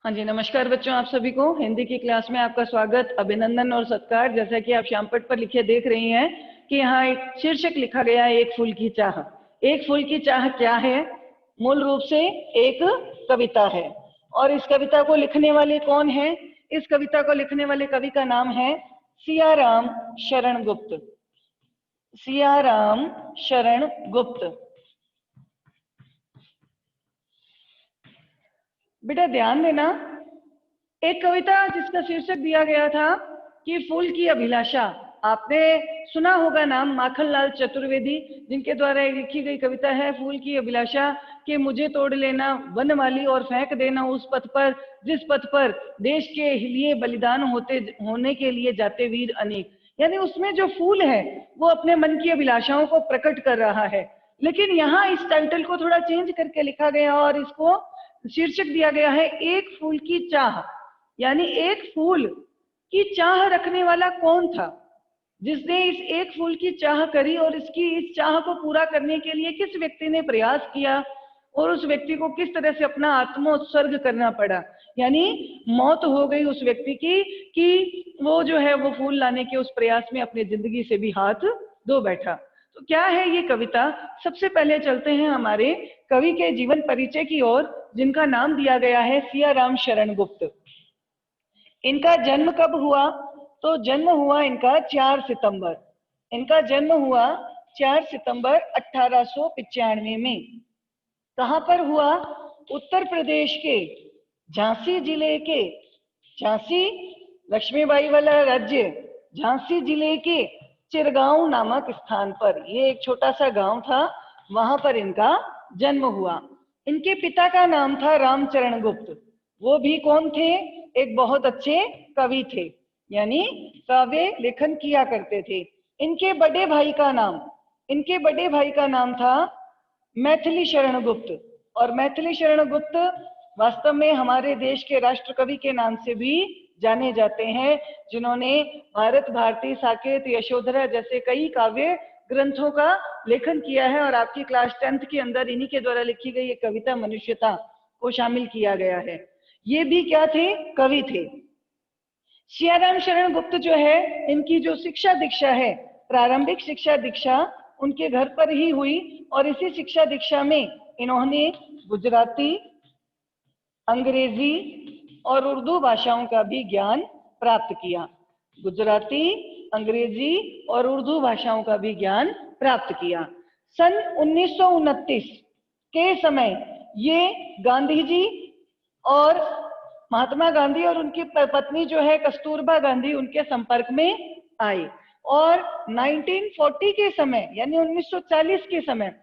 हाँ जी, नमस्कार बच्चों, आप सभी को हिंदी की क्लास में आपका स्वागत, अभिनंदन और सत्कार। जैसा कि आप श्यामपट्ट पर लिखे देख रही हैं कि यहाँ एक शीर्षक लिखा गया है, एक फूल की चाह। एक फूल की चाह क्या है? मूल रूप से एक कविता है। और इस कविता को लिखने वाले कौन है? इस कविता को लिखने वाले कवि का नाम है सियाराम शरण गुप्त। सियाराम शरण गुप्त। बेटा ध्यान देना, एक कविता जिसका शीर्षक दिया गया था कि फूल की अभिलाषा। आपने सुना होगा नाम माखनलाल चतुर्वेदी, जिनके द्वारा लिखी गई कविता है फूल की अभिलाषा कि मुझे तोड़ लेना वनमाली और फेंक देना उस पथ पर जिस पथ पर देश के लिए बलिदान होने के लिए जाते वीर अनेक। यानी उसमें जो फूल है वो अपने मन की अभिलाषाओं को प्रकट कर रहा है। लेकिन यहाँ इस टाइटल को थोड़ा चेंज करके लिखा गया और इसको शीर्षक दिया गया है एक फूल की चाह। यानी एक फूल की चाह रखने वाला कौन था जिसने इस एक फूल की चाह करी, और इस चाह को पूरा करने के लिए किस व्यक्ति ने प्रयास किया और उस व्यक्ति को किस तरह से अपना आत्मोत्सर्ग करना पड़ा। यानी मौत हो गई उस व्यक्ति की कि वो जो है वो फूल लाने के उस प्रयास में अपनी जिंदगी से भी हाथ धो बैठा। तो क्या है ये कविता? सबसे पहले चलते हैं हमारे कवि के जीवन परिचय की ओर, जिनका नाम दिया गया है सियाराम शरण गुप्त। इनका जन्म कब हुआ? तो जन्म हुआ इनका 4 सितंबर। इनका जन्म हुआ 4 सितंबर 1895 में। कहां पर हुआ? उत्तर प्रदेश के झांसी जिले के, झांसी लक्ष्मीबाई वाला राज्य, झांसी जिले के चिरगांव नामक स्थान पर, ये एक छोटा सा गांव था, वहां पर इनका जन्म हुआ। इनके पिता का नाम था रामचरण गुप्त। वो भी कौन थे? एक बहुत अच्छे कवि थे, यानी काव्य लेखन किया करते थे। इनके बड़े भाई का नाम था मैथिली शरण गुप्त। और मैथिली शरण गुप्त वास्तव में हमारे देश के राष्ट्र कवि के नाम से भी जाने जाते हैं, जिन्होंने भारत भारती, साकेत, यशोधरा जैसे कई काव्य ग्रंथों का लेखन किया है। और आपकी क्लास 10th के अंदर इन्हीं के द्वारा लिखी गई एक कविता मनुष्यता को शामिल किया गया है। ये भी क्या थे? कवि थे। सियाराम शरण गुप्त जो है, इनकी जो शिक्षा दीक्षा है, प्रारंभिक शिक्षा दीक्षा उनके घर पर ही हुई। और इसी शिक्षा दीक्षा में इन्होंने गुजराती, अंग्रेजी और उर्दू भाषाओं का भी ज्ञान प्राप्त किया। गुजराती, अंग्रेजी और उर्दू भाषाओं का भी ज्ञान प्राप्त किया। सन 1929 के समय ये गांधी जी और महात्मा गांधी और उनकी पत्नी जो है कस्तूरबा गांधी, उनके संपर्क में आए। और 1940 के समय यानी 1940 के समय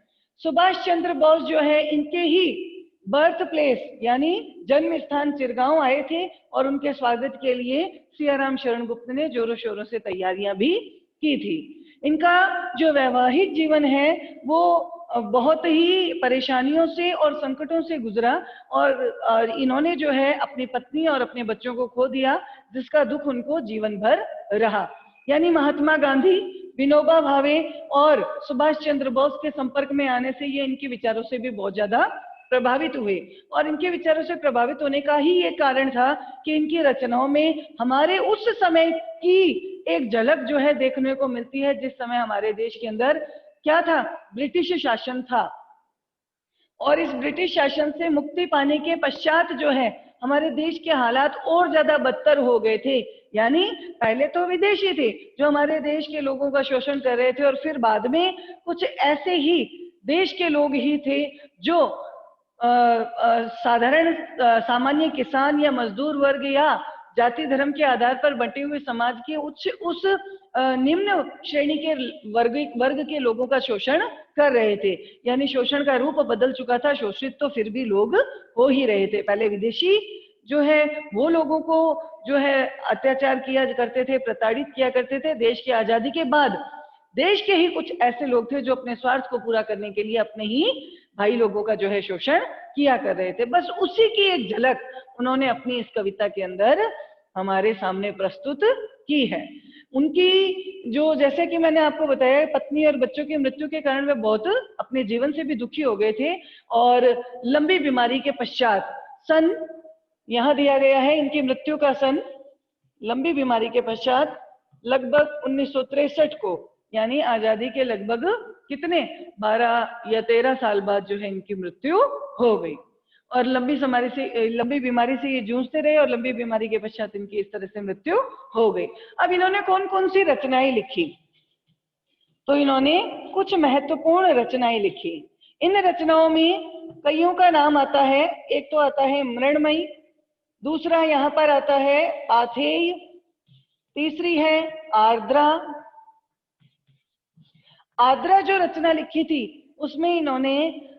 सुभाष चंद्र बोस जो है, इनके ही बर्थ प्लेस यानी जन्म स्थान चिरगांव आए थे और उनके स्वागत के लिए सियाराम शरण गुप्त ने जोरों शोरों से तैयारियां भी की थी। इनका जो वैवाहिक जीवन है वो बहुत ही परेशानियों से और संकटों से गुजरा। और इन्होंने जो है अपनी पत्नी और अपने बच्चों को खो दिया, जिसका दुख उनको जीवन भर रहा। यानी महात्मा गांधी, विनोबा भावे और सुभाष चंद्र बोस के संपर्क में आने से ये इनके विचारों से भी बहुत ज्यादा प्रभावित हुए। और इनके विचारों से प्रभावित होने का ही ये कारण था कि इनकी रचनाओं में हमारे उस समय की एक झलक जो है देखने को मिलती है, जिस समय हमारे देश के अंदर क्या था? ब्रिटिश शासन था। और इस ब्रिटिश शासन से मुक्ति पाने के पश्चात जो है हमारे देश के हालात और ज्यादा बदतर हो गए थे। यानी पहले तो विदेशी थे जो हमारे देश के लोगों का शोषण कर रहे थे, और फिर बाद में कुछ ऐसे ही देश के लोग ही थे जो साधारण सामान्य किसान या मजदूर वर्ग या जाति धर्म के आधार पर बंटे हुए समाज के उस निम्न श्रेणी के वर्ग के लोगों का शोषण कर रहे थे। यानी शोषण का रूप बदल चुका था, शोषित तो फिर भी लोग हो ही रहे थे। पहले विदेशी जो है वो लोगों को जो है अत्याचार किया करते थे, प्रताड़ित किया करते थे। देश की आजादी के बाद देश के ही कुछ ऐसे लोग थे जो अपने स्वार्थ को पूरा करने के लिए अपने ही भाई लोगों का जो है शोषण किया कर रहे थे। बस उसी की एक झलक उन्होंने अपनी इस कविता के अंदर हमारे सामने प्रस्तुत की है। उनकी जो, जैसे कि मैंने आपको बताया, पत्नी और बच्चों की मृत्यु के कारण वे बहुत अपने जीवन से भी दुखी हो गए थे। और लंबी बीमारी के पश्चात सन यहाँ दिया गया है इनकी मृत्यु का सन, लंबी बीमारी के पश्चात लगभग 1963 को, यानी आजादी के लगभग कितने 12 या 13 साल बाद जो है इनकी मृत्यु हो गई। और लंबी बीमारी से ये जूझते रहे और लंबी बीमारी के पश्चात इनकी इस तरह से मृत्यु हो गई। अब इन्होंने कौन कौन सी रचनाएं लिखी, तो इन्होंने कुछ महत्वपूर्ण रचनाएं लिखी। इन रचनाओं में कईयों का नाम आता है। एक तो आता है मृण्मयी, दूसरा यहाँ पर आता है आथेय, तीसरी है आर्द्रा। आर्द्रा जो रचना लिखी थी उसमें इन्होंने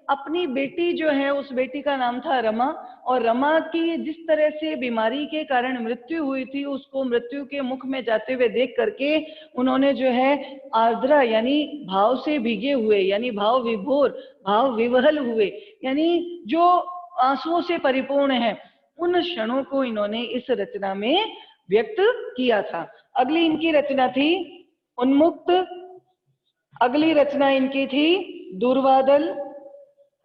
अपनी बेटी जो है, उस बेटी का नाम था रमा, और रमा की जिस तरह से बीमारी के कारण मृत्यु हुई थी उसको मृत्यु के मुख में जाते हुए देख करके उन्होंने जो है आर्द्रा यानी भाव से भीगे हुए, यानी भाव विभोर, भाव विवहल हुए, यानी जो आंसुओं से परिपूर्ण है, उन क्षणों को इन्होंने इस रचना में व्यक्त किया था। अगली इनकी रचना थी उन्मुक्त, अगली रचना इनकी थी दुर्वादल,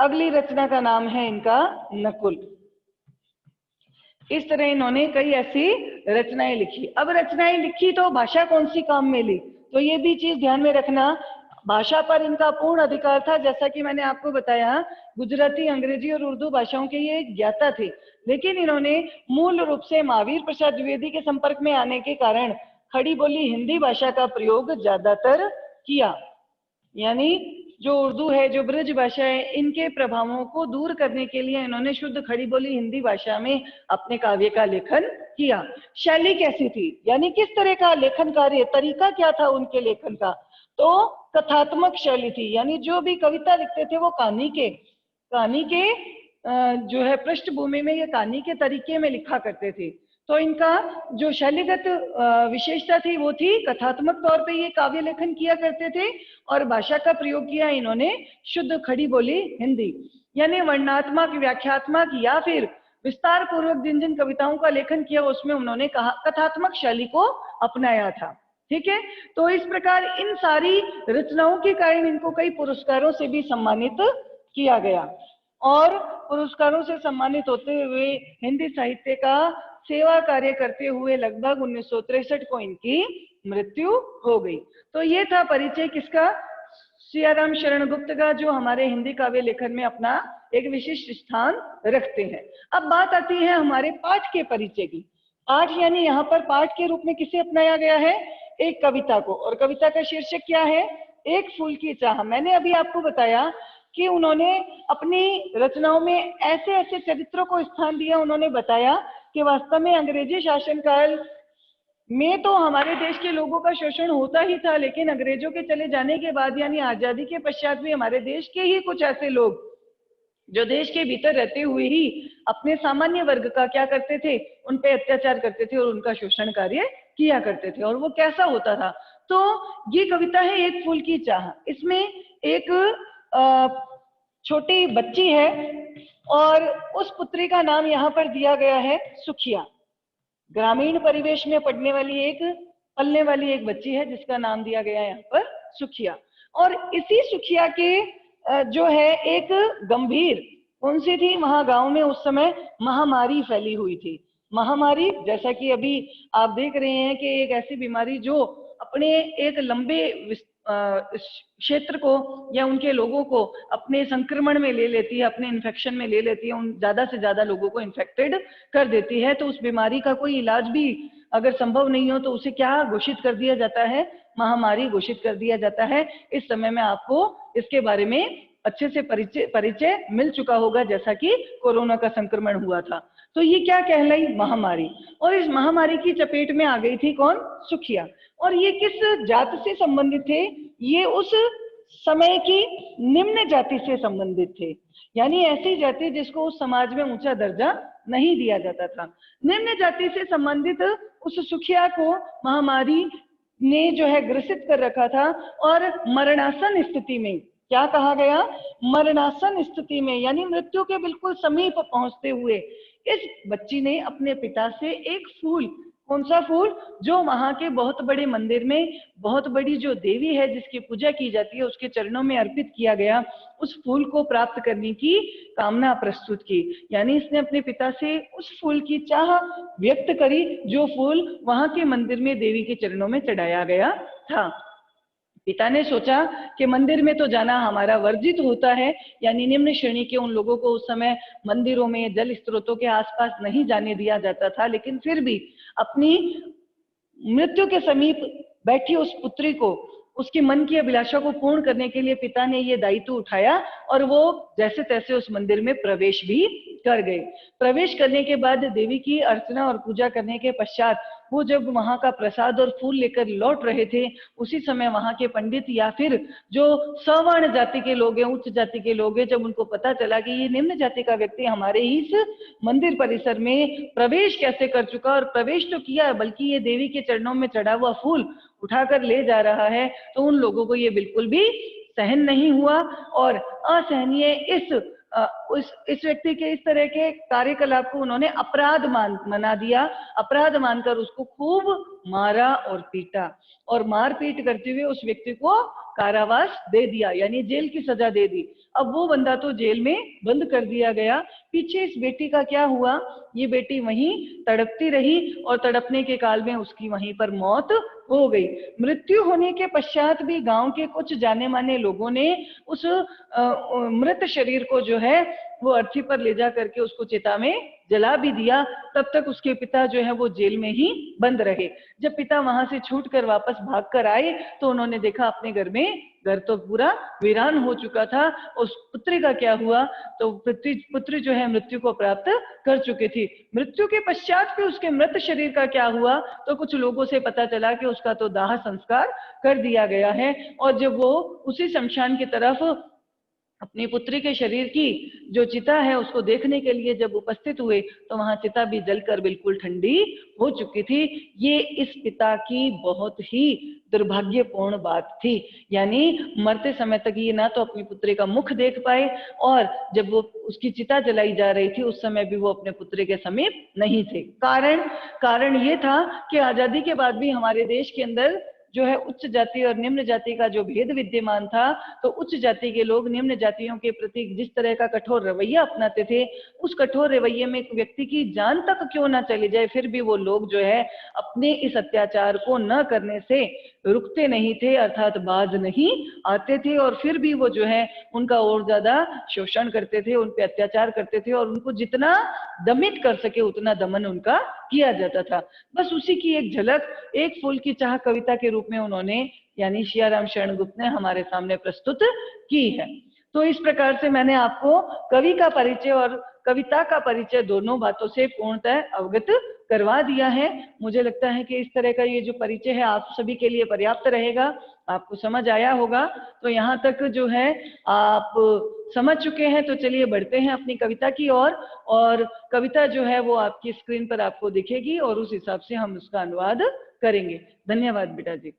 अगली रचना का नाम है इनका नकुल। इस तरह इन्होंने कई ऐसी रचनाएं लिखी। अब रचनाएं लिखी तो भाषा कौन सी काम में ली, तो ये भी चीज ध्यान में रखना, भाषा पर इनका पूर्ण अधिकार था। जैसा कि मैंने आपको बताया, गुजराती, अंग्रेजी और उर्दू भाषाओं के ये ज्ञाता थे, लेकिन इन्होंने मूल रूप से महावीर प्रसाद द्विवेदी के संपर्क में आने के कारण खड़ी बोली हिंदी भाषा का प्रयोग ज्यादातर किया। यानी जो उर्दू है, जो ब्रज भाषा है, इनके प्रभावों को दूर करने के लिए इन्होंने शुद्ध खड़ी बोली हिंदी भाषा में अपने काव्य का लेखन किया। शैली कैसी थी, यानी किस तरह का लेखन कार्य, तरीका क्या था उनके लेखन का, तो कथात्मक शैली थी। यानी जो भी कविता लिखते थे वो कहानी के जो है पृष्ठभूमि में, ये कहानी के तरीके में लिखा करते थे। तो इनका जो शैलीगत विशेषता थी वो थी कथात्मक तौर पे ये काव्य लेखन किया करते थे, और भाषा का प्रयोग किया इन्होंने शुद्ध खड़ी बोली हिंदी। यानी वर्णनात्मक, व्याख्यात्मक या फिर विस्तार पूर्वक जिन जिन कविताओं का लेखन किया उसमें उन्होंने कथात्मक शैली को अपनाया था। ठीक है, तो इस प्रकार इन सारी रचनाओं के कारण इनको कई पुरस्कारों से भी सम्मानित किया गया, और पुरस्कारों से सम्मानित होते हुए हिंदी साहित्य का सेवा कार्य करते हुए लगभग 1963 को इनकी मृत्यु हो गई। तो ये था परिचय किसका, सियाराम शरण गुप्त का, जो हमारे हिंदी काव्य लेखन में अपना एक विशिष्ट स्थान रखते हैं। अब बात आती है हमारे पाठ के परिचय की। पाठ यानी यहाँ पर पाठ के रूप में किसे अपनाया गया है, एक कविता को, और कविता का शीर्षक क्या है, एक फूल की चाह। मैंने अभी आपको बताया कि उन्होंने अपनी रचनाओं में ऐसे ऐसे चरित्रों को स्थान दिया। उन्होंने बताया कि वास्तव में अंग्रेजी शासनकाल में तो हमारे देश के लोगों का शोषण होता ही था, लेकिन अंग्रेजों के चले जाने के बाद यानी आजादी के पश्चात भी हमारे देश के ही कुछ ऐसे लोग जो देश के भीतर रहते हुए ही अपने सामान्य वर्ग का क्या करते थे, उन पे अत्याचार करते थे और उनका शोषण कार्य किया करते थे। और वो कैसा होता था, तो ये कविता है एक फूल की चाह। इसमें एक छोटी बच्ची है और उस पुत्री का नाम यहाँ पर दिया गया है सुखिया। ग्रामीण परिवेश में पढ़ने वाली पलने वाली एक बच्ची है जिसका नाम दिया गया है यहाँ पर सुखिया। और इसी सुखिया के जो है एक गंभीर कौन सी थी, वहां गांव में उस समय महामारी फैली हुई थी। महामारी, जैसा कि अभी आप देख रहे हैं कि एक ऐसी बीमारी जो अपने एक लंबे क्षेत्र को या उनके लोगों को अपने संक्रमण में ले लेती है, अपने इन्फेक्शन में ले लेती है, उन ज्यादा से ज्यादा लोगों को इन्फेक्टेड कर देती है। तो उस बीमारी का कोई इलाज भी अगर संभव नहीं हो तो उसे क्या घोषित कर दिया जाता है, महामारी घोषित कर दिया जाता है। इस समय में आपको इसके बारे में अच्छे से परिचय मिल चुका होगा, जैसा कि कोरोना का संक्रमण हुआ था। तो ये क्या कहलाई, महामारी। और इस महामारी की चपेट में आ गई थी कौन, सुखिया। और ये किस जाति से संबंधित थे, ये उस समय की निम्न जाति से संबंधित थे, यानी ऐसी जाति जिसको उस समाज में ऊंचा दर्जा नहीं दिया जाता था। निम्न जाति से संबंधित उस सुखिया को महामारी ने जो है ग्रसित कर रखा था और मरणासन स्थिति में, क्या कहा गया, मरणासन स्थिति में यानी मृत्यु के बिल्कुल समीप पहुंचते हुए इस बच्ची ने अपने पिता से एक फूल, कौन सा फूल? जो वहां के बहुत बड़े मंदिर में बहुत बड़ी जो देवी है जिसकी पूजा की जाती है उसके चरणों में अर्पित किया गया, उस फूल को प्राप्त करने की कामना प्रस्तुत की। यानी इसने अपने पिता से उस फूल की चाह व्यक्त करी जो फूल वहां के मंदिर में देवी के चरणों में चढ़ाया गया था। पिता ने सोचा कि मंदिर में तो जाना हमारा वर्जित होता है, यानी निम्न श्रेणी के उन लोगों को उस समय मंदिरों में जल स्त्रोतों के आसपास नहीं जाने दिया जाता था, लेकिन फिर भी अपनी मृत्यु के समीप बैठी उस पुत्री को उसके मन की अभिलाषा को पूर्ण करने के लिए पिता ने ये दायित्व उठाया और वो जैसे तैसे उस मंदिर में प्रवेश भी कर गए। प्रवेश करने के बाद देवी की अर्चना और पूजा करने के पश्चात वो जब वहां का प्रसाद और फूल लेकर लौट रहे थे, उसी समय वहां के पंडित या फिर जो सवर्ण जाति के लोग हैं, उच्च जाति के लोग हैं, जब उनको पता चला कि ये निम्न जाति का व्यक्ति हमारे इस मंदिर परिसर में प्रवेश कैसे कर चुका, और प्रवेश तो किया बल्कि ये देवी के चरणों में चढ़ा हुआ फूल उठाकर ले जा रहा है, तो उन लोगों को ये बिल्कुल भी सहन नहीं हुआ और असहनीय इस व्यक्ति के इस तरह के कार्यकलाप को उन्होंने अपराध मना दिया। अपराध मानकर उसको खूब मारा और पीटा, और मारपीट करते हुए उस व्यक्ति को कारावास दे दिया, यानी जेल की सजा दे दी। अब वो बंदा तो जेल में बंद कर दिया गया। पीछे इस बेटी का क्या हुआ? ये बेटी वहीं तड़पती रही और तड़पने के काल में उसकी वहीं पर मौत हो गई। मृत्यु होने के पश्चात भी गांव के कुछ जाने माने लोगों ने उस मृत शरीर को जो है वो अर्थी पर ले जा करके उसको चिता में जला भी दिया। तब तक उसके पिता जो है वो जेल में ही बंद रहे। जब पिता वहां से छूटकर वापस भागकर आए तो उन्होंने देखा अपने घर तो पूरा वीरान हो चुका था। उस पुत्री का क्या हुआ? तो पुत्री जो है मृत्यु को प्राप्त कर चुकी थी। मृत्यु के पश्चात भी उसके मृत शरीर का क्या हुआ? तो कुछ लोगों से पता चला कि उसका तो दाह संस्कार कर दिया गया है। और जब वो उसी शमशान की तरफ अपनी पुत्री के शरीर की जो चिता है उसको देखने के लिए जब उपस्थित हुए तो वहां चिता भी जलकर बिल्कुल ठंडी हो चुकी थी। ये इस पिता की बहुत ही दुर्भाग्यपूर्ण बात थी। यानी मरते समय तक ये ना तो अपनी पुत्री का मुख देख पाए, और जब वो उसकी चिता जलाई जा रही थी उस समय भी वो अपने पुत्री के समीप नहीं थे। कारण ये था कि आजादी के बाद भी हमारे देश के अंदर जो है उच्च जाति और निम्न जाति का जो भेद विद्यमान था, तो उच्च जाति के लोग निम्न जातियों के प्रति जिस तरह का कठोर रवैया अपनाते थे, उस कठोर रवैये में एक व्यक्ति की जान तक क्यों ना चली जाए, फिर भी वो लोग जो है अपने इस अत्याचार को न करने से रुकते नहीं थे, अर्थात बाज नहीं आते थे। और फिर भी वो जो है उनका और ज्यादा शोषण करते थे, उन पे अत्याचार करते थे, और उनको जितना दमित कर सके उतना दमन उनका किया जाता था। बस उसी की एक झलक एक फूल की चाह कविता के रूप में उन्होंने यानी सियाराम शरण गुप्त ने हमारे सामने प्रस्तुत की है। तो इस प्रकार से मैंने आपको कवि का परिचय और कविता का परिचय दोनों बातों से पूर्णतः अवगत करवा दिया है। मुझे लगता है कि इस तरह का ये जो परिचय है आप सभी के लिए पर्याप्त रहेगा, आपको समझ आया होगा। तो यहाँ तक जो है आप समझ चुके हैं, तो चलिए बढ़ते हैं अपनी कविता की ओर। और कविता जो है वो आपकी स्क्रीन पर आपको दिखेगी और उस हिसाब से हम उसका अनुवाद करेंगे। धन्यवाद बेटा जी।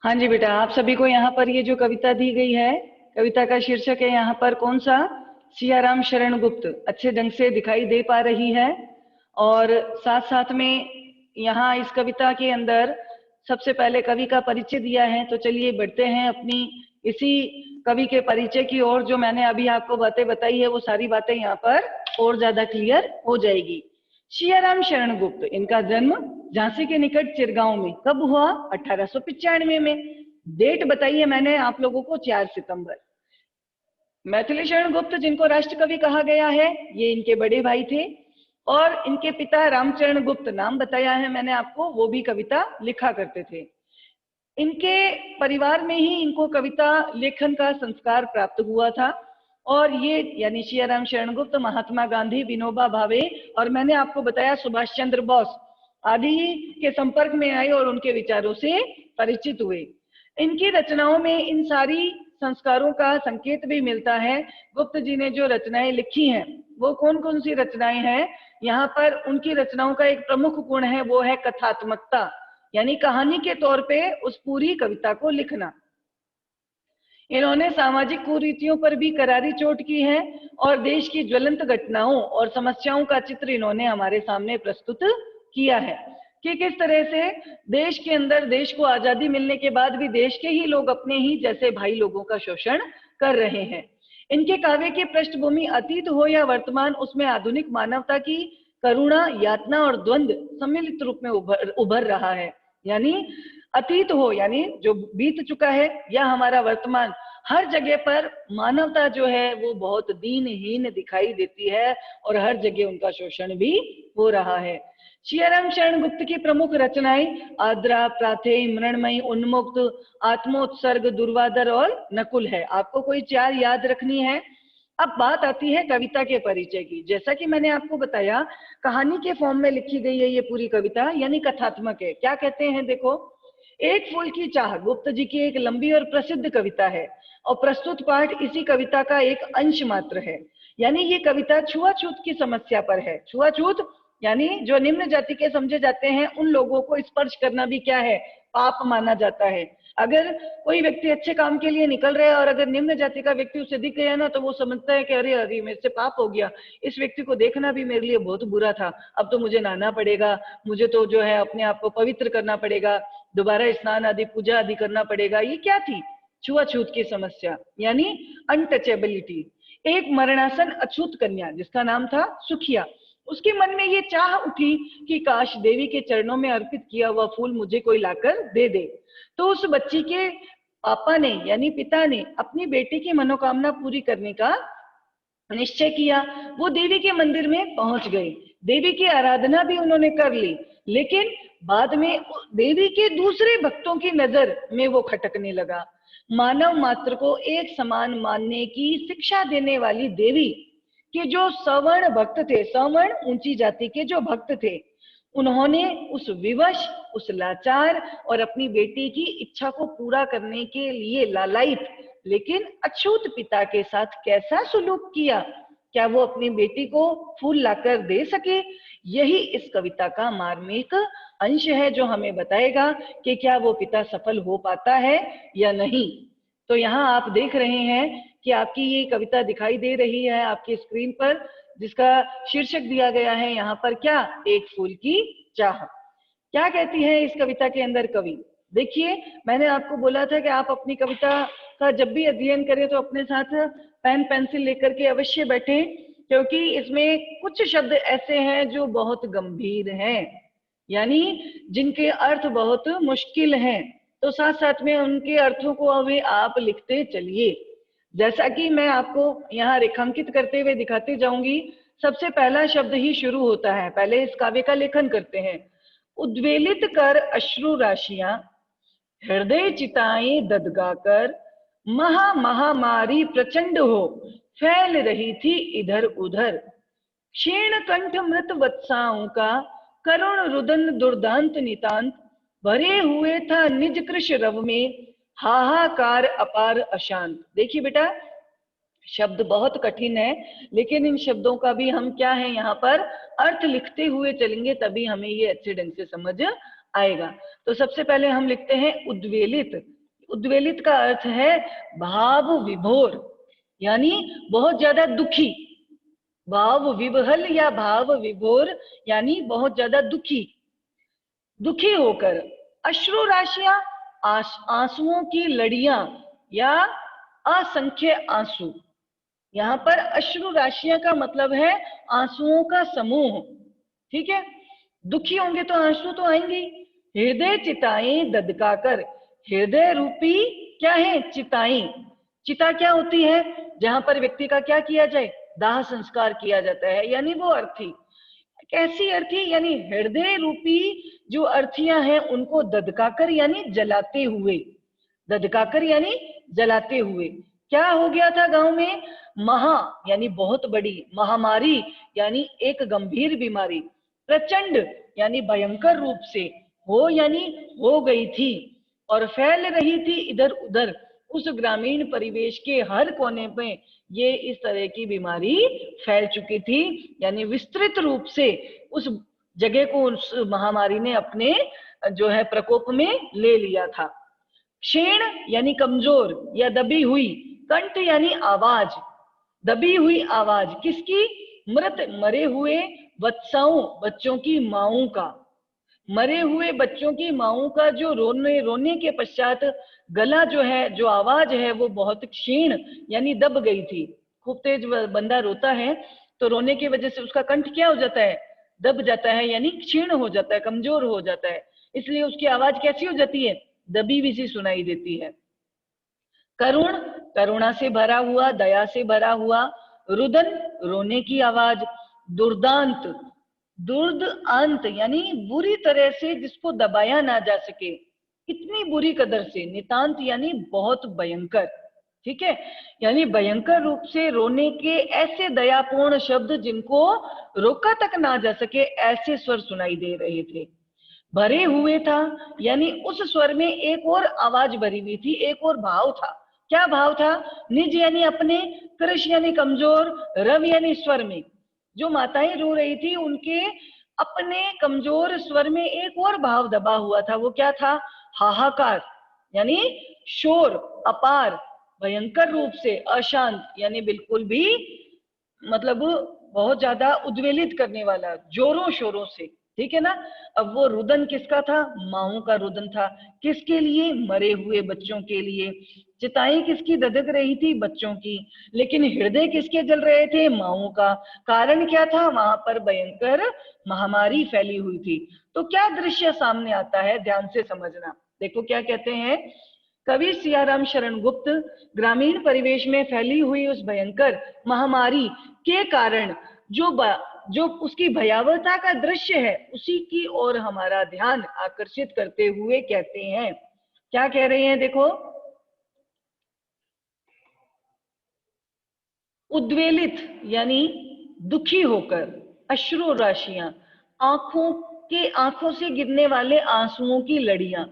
हाँ जी बेटा, आप सभी को यहाँ पर ये जो कविता दी गई है, कविता का शीर्षक है यहाँ पर कौन सा? सियाराम शरण गुप्त। अच्छे ढंग से दिखाई दे पा रही है। और साथ साथ में यहाँ इस कविता के अंदर सबसे पहले कवि का परिचय दिया है। तो चलिए बढ़ते हैं अपनी इसी कवि के परिचय की ओर। जो मैंने अभी आपको बातें बताई है वो सारी बातें यहाँ पर और ज्यादा क्लियर हो जाएगी। सियाराम शरण गुप्त, इनका जन्म झांसी के निकट चिरगांव में कब हुआ? 1895 में। डेट बताइए मैंने आप लोगों को 4 सितंबर। मैथिली शरण गुप्त जिनको राष्ट्रकवि कहा गया है, ये इनके बड़े भाई थे। और इनके पिता रामचरण गुप्त, नाम बताया है मैंने आपको, वो भी कविता लिखा करते थे। इनके परिवार में ही इनको कविता लेखन का संस्कार प्राप्त हुआ था। और ये यानी सियाराम शरण गुप्त महात्मा गांधी, विनोबा भावे और मैंने आपको बताया सुभाष चंद्र बोस आदि के संपर्क में आए और उनके विचारों से परिचित हुए। इनकी रचनाओं में इन सारी संस्कारों का संकेत भी मिलता है। गुप्त जी ने जो रचनाएं लिखी हैं वो कौन कौन सी रचनाएं हैं, यहाँ पर उनकी रचनाओं का एक प्रमुख गुण है, वो है कथात्मकता, यानी कहानी के तौर पे उस पूरी कविता को लिखना। इन्होंने सामाजिक कुरीतियों पर भी करारी चोट की है और देश की ज्वलंत घटनाओं और समस्याओं का चित्र इन्होंने हमारे सामने प्रस्तुत किया है कि किस तरह से देश के अंदर, देश को आजादी मिलने के बाद भी देश के ही लोग अपने ही जैसे भाई लोगों का शोषण कर रहे हैं। इनके काव्य की पृष्ठभूमि अतीत हो या वर्तमान, उसमें आधुनिक मानवता की करुणा, यातना और द्वंद्व सम्मिलित रूप में उभर रहा है। यानी अतीत हो, यानी जो बीत चुका है, या हमारा वर्तमान, हर जगह पर मानवता जो है वो बहुत दीनहीन दिखाई देती है और हर जगह उनका शोषण भी हो रहा है। सियाराम शरण गुप्त की प्रमुख रचनाएं आद्रा, प्राथेय, मृण्मयी, उन्मुक्त, आत्मोत्सर्ग, दुर्वादर और नकुल है। आपको कोई 4 याद रखनी है। अब बात आती है कविता के परिचय की। जैसा कि मैंने आपको बताया, कहानी के फॉर्म में लिखी गई है ये पूरी कविता, यानी कथात्मक है। क्या कहते हैं, देखो, एक फूल की चाह गुप्त जी की एक लंबी और प्रसिद्ध कविता है और प्रस्तुत पाठ इसी कविता का एक अंश मात्र है। यानी ये कविता छुआछूत की समस्या पर है। छुआछूत यानी जो निम्न जाति के समझे जाते हैं उन लोगों को स्पर्श करना भी क्या है, पाप माना जाता है। अगर कोई व्यक्ति अच्छे काम के लिए निकल रहा है और अगर निम्न जाति का व्यक्ति उसे दिख गया ना, तो वो समझता है कि अरे अरे मेरे से पाप हो गया, इस व्यक्ति को देखना भी मेरे लिए बहुत बुरा था, अब तो मुझे नहाना पड़ेगा, मुझे तो जो है अपने आप को पवित्र करना पड़ेगा, दोबारा स्नान आदि पूजा आदि करना पड़ेगा। ये क्या थी, छुआछूत की समस्या, यानी अनटचेबिलिटी। एक मरणासन अछूत कन्या जिसका नाम था सुखिया, उसके मन में ये चाह उठी कि काश देवी के चरणों में अर्पित किया हुआ फूल मुझे कोई लाकर दे दे। तो उस बच्ची के पापा ने, यानी पिता ने, अपनी बेटी की मनोकामना पूरी करने का निश्चय किया। वो देवी के मंदिर में पहुंच गई, देवी की आराधना भी उन्होंने कर ली, लेकिन बाद में देवी के दूसरे भक्तों की नजर में वो खटकने लगा। मानव मात्र को एक समान मानने की शिक्षा देने वाली देवी कि जो सवर्ण भक्त थे, सवर्ण ऊंची जाति के जो भक्त थे, उन्होंने उस विवश, उस लाचार और अपनी बेटी की इच्छा को पूरा करने के लिए लालायित लेकिन अछूत पिता के साथ कैसा सुलूक किया। क्या वो अपनी बेटी को फूल लाकर दे सके? यही इस कविता का मार्मिक अंश है जो हमें बताएगा कि क्या वो पिता सफल हो पाता है या नहीं। तो यहाँ आप देख रहे हैं कि आपकी ये कविता दिखाई दे रही है आपकी स्क्रीन पर, जिसका शीर्षक दिया गया है यहाँ पर क्या, एक फूल की चाह। क्या कहती है इस कविता के अंदर कवि? देखिए, मैंने आपको बोला था कि आप अपनी कविता का जब भी अध्ययन करें तो अपने साथ पेन पेंसिल लेकर के अवश्य बैठे, क्योंकि इसमें कुछ शब्द ऐसे हैं जो बहुत गंभीर हैं, यानी जिनके अर्थ बहुत मुश्किल हैं। तो साथ साथ में उनके अर्थों को अभी आप लिखते चलिए। जैसा कि मैं आपको यहाँ रेखांकित करते हुए दिखाते जाऊंगी, सबसे पहला शब्द ही शुरू होता है। पहले इस काव्य का लेखन करते हैं। उद्वेलित कर अश्रु राशियां, हृदय चिताएं ददगाकर, महामारी प्रचंड हो फैल रही थी इधर उधर। क्षीण कंठ मृत वत्साओं का करुण रुदन दुर्दांत नितांत, भरे हुए था निज कृश रव में हाहाकार अपार अशांत। देखिए बेटा, शब्द बहुत कठिन है, लेकिन इन शब्दों का भी हम क्या है यहाँ पर अर्थ लिखते हुए चलेंगे, तभी हमें ये अच्छे ढंग से समझ आएगा। तो सबसे पहले हम लिखते हैं उद्वेलित। उद्वेलित का अर्थ है भाव विभोर, यानी बहुत ज्यादा दुखी। भाव विवहल या भाव विभोर यानी बहुत ज्यादा दुखी, दुखी होकर। अश्रु राशियां, आंसुओं की लड़ियां या असंख्य आंसू। यहाँ पर अश्रु राशियां का मतलब है आंसुओं का समूह, ठीक है। दुखी होंगे तो आंसू तो आएंगे। हृदय चिताएं ददकाकर, हृदय रूपी क्या है, चिताएं। चिता क्या होती है, जहां पर व्यक्ति का क्या किया जाए, दाह संस्कार किया जाता है, यानी वो अर्थी। कैसी अर्थी, यानी हृदय रूपी जो अर्थियां हैं उनको ददकाकर यानी जलाते हुए, ददकाकर यानी जलाते हुए। क्या हो गया था गांव में, महा यानी बहुत बड़ी, महामारी यानी एक गंभीर बीमारी, प्रचंड यानी भयंकर रूप से, हो यानी हो गई थी, और फैल रही थी इधर उधर उस ग्रामीण परिवेश के हर कोने में ये इस तरह की बीमारी फैल चुकी थी, यानी विस्तृत रूप से उस जगह को उस महामारी ने अपने जो है प्रकोप में ले लिया था। क्षीण यानी कमजोर या दबी हुई, कंठ यानी आवाज, दबी हुई आवाज किसकी? मृत मरे हुए वत्साओं, बच्चों की माओं का, मरे हुए बच्चों की माओं का जो रोने के पश्चात गला जो है, जो आवाज है वो बहुत क्षीण यानी दब गई थी। खूब तेज बंदा रोता है तो रोने की वजह से उसका कंठ क्या हो जाता है? दब जाता है, यानी क्षीण हो जाता है, कमजोर हो जाता है, इसलिए उसकी आवाज कैसी हो जाती है? दबी हुई सी सुनाई देती है। करुण, करुणा से भरा हुआ, दया से भरा हुआ। रुदन, रोने की आवाज। दुर्दांत, दुर्दांत यानी बुरी तरह से जिसको दबाया ना जा सके, इतनी बुरी कदर से। नितांत यानी बहुत भयंकर, ठीक है, यानी भयंकर रूप से रोने के ऐसे दयापूर्ण शब्द जिनको रोका तक ना जा सके, ऐसे स्वर सुनाई दे रहे थे। भरे हुए था यानी उस स्वर में एक और आवाज भरी हुई थी, एक और भाव था। क्या भाव था? निज यानी अपने, कृष यानी कमजोर, रव यानी स्वर में। जो माताएं रो रही थी उनके अपने कमजोर स्वर में एक और भाव दबा हुआ था। वो क्या था? हाहाकार यानी शोर, अपार, भयंकर रूप से, अशांत यानी बिल्कुल भी मतलब बहुत ज्यादा उद्वेलित करने वाला, जोरों शोरों से, ठीक है ना। अब वो रुदन किसका था? माओं का रुदन था। किसके लिए? मरे हुए बच्चों के लिए। चिताएं किसकी धधक रही थी? बच्चों की। लेकिन हृदय किसके जल रहे थे? माओं का। कारण क्या था? वहां पर भयंकर महामारी फैली हुई थी। तो क्या दृश्य सामने आता है, ध्यान से समझना। देखो क्या कहते हैं कवि सियाराम शरण गुप्त, ग्रामीण परिवेश में फैली हुई उस भयंकर महामारी के कारण जो उसकी भयावहता का दृश्य है, उसी की ओर हमारा ध्यान आकर्षित करते हुए कहते हैं। क्या कह रहे हैं? देखो, उद्वेलित यानी दुखी होकर, अश्रु राशियां, आंखों से गिरने वाले आंसुओं की लड़ियां,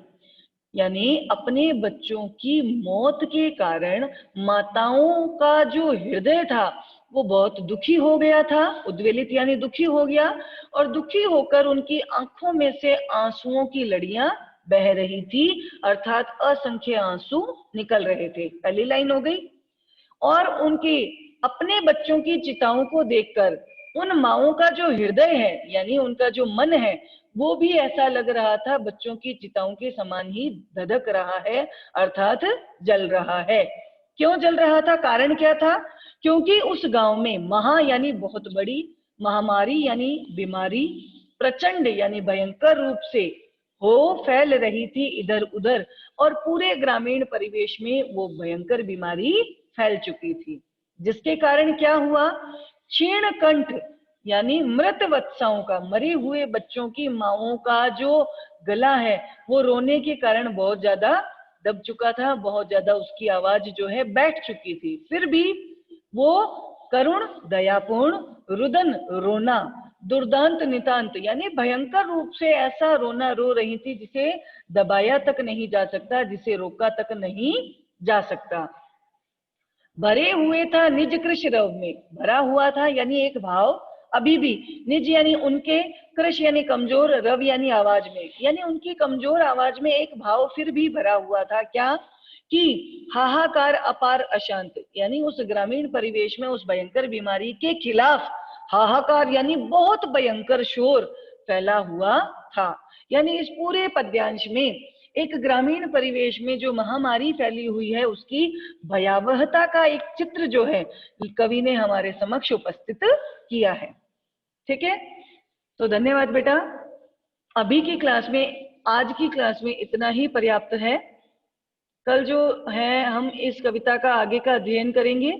यानी अपने बच्चों की मौत के कारण माताओं का जो हृदय था वो बहुत दुखी हो गया था। उद्वेलित यानी दुखी हो गया, और दुखी होकर उनकी आंखों में से आंसुओं की लड़ियां बह रही थी, अर्थात असंख्य आंसू निकल रहे थे। पहली लाइन हो गई। और उनके अपने बच्चों की चिताओं को देखकर उन माओं का जो हृदय है, यानी उनका जो मन है, वो भी ऐसा लग रहा था बच्चों की चिताओं के समान ही धधक रहा है, अर्थात जल रहा है। क्यों जल रहा था? कारण क्या था? क्योंकि उस गांव में महा यानी बहुत बड़ी, महामारी यानी बीमारी, प्रचंड यानी भयंकर रूप से हो फैल रही थी इधर उधर, और पूरे ग्रामीण परिवेश में वो भयंकर बीमारी फैल चुकी थी, जिसके कारण क्या हुआ? क्षीण कंठ यानी मृत वत्साओं का, मरे हुए बच्चों की माओं का जो गला है वो रोने के कारण बहुत ज्यादा दब चुका था, बहुत ज्यादा उसकी आवाज जो है बैठ चुकी थी। फिर भी वो करुण, दयापूर्ण, रुदन रोना, दुर्दांत नितांत यानी भयंकर रूप से ऐसा रोना रो रही थी जिसे दबाया तक नहीं जा सकता, जिसे रोका तक नहीं जा सकता। भरे हुए था निज कृष रव में, भरा हुआ था यानी एक भाव अभी भी, निज यानी उनके, कृष यानी कमजोर, रव यानी आवाज में, यानी उनकी कमजोर आवाज में एक भाव फिर भी भरा हुआ था। क्या? कि हाहाकार, अपार, अशांत, यानी उस ग्रामीण परिवेश में उस भयंकर बीमारी के खिलाफ हाहाकार यानी बहुत भयंकर शोर फैला हुआ था। यानी इस पूरे पद्यांश में एक ग्रामीण परिवेश में जो महामारी फैली हुई है उसकी भयावहता का एक चित्र जो है कवि ने हमारे समक्ष उपस्थित किया है। ठीक है, तो धन्यवाद बेटा। अभी की क्लास में, आज की क्लास में इतना ही पर्याप्त है। कल जो है हम इस कविता का आगे का अध्ययन करेंगे।